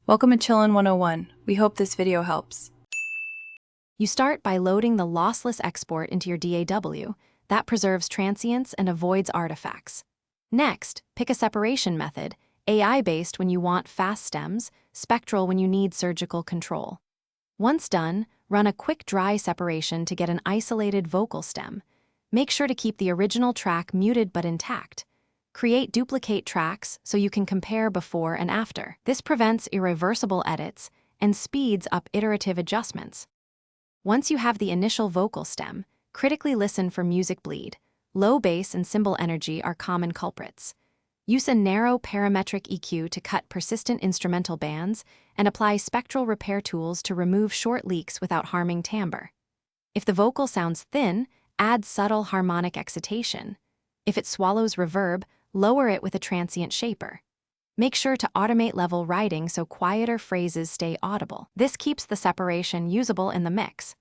Welcome to Chillin' 101. We hope this video helps. You start by loading the lossless export into your DAW. That preserves transients and avoids artifacts. Next, pick a separation method, AI-based when you want fast stems, spectral when you need surgical control. Once done, run a quick dry separation to get an isolated vocal stem. Make sure to keep the original track muted but intact. Create duplicate tracks so you can compare before and after. This prevents irreversible edits and speeds up iterative adjustments. Once you have the initial vocal stem, critically listen for music bleed. Low bass and cymbal energy are common culprits. Use a narrow parametric EQ to cut persistent instrumental bands and apply spectral repair tools to remove short leaks without harming timbre. If the vocal sounds thin, add subtle harmonic excitation. If it swallows reverb, lower it with a transient shaper. Make sure to automate level writing so quieter phrases stay audible. This keeps the separation usable in the mix.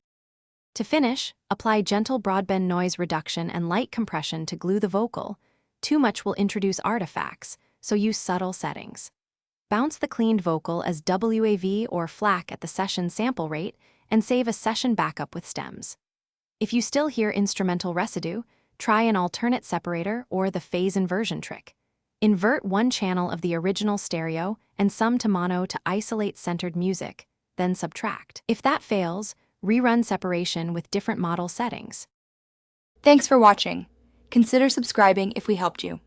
To finish, apply gentle broadband noise reduction and light compression to glue the vocal. Too much will introduce artifacts, so use subtle settings. Bounce the cleaned vocal as WAV or FLAC at the session sample rate and save a session backup with stems. If you still hear instrumental residue, try an alternate separator or the phase inversion trick. Invert one channel of the original stereo and some to mono to isolate centered music, then subtract. If that fails, rerun separation with different model settings. Thanks for watching. Consider subscribing if we helped you.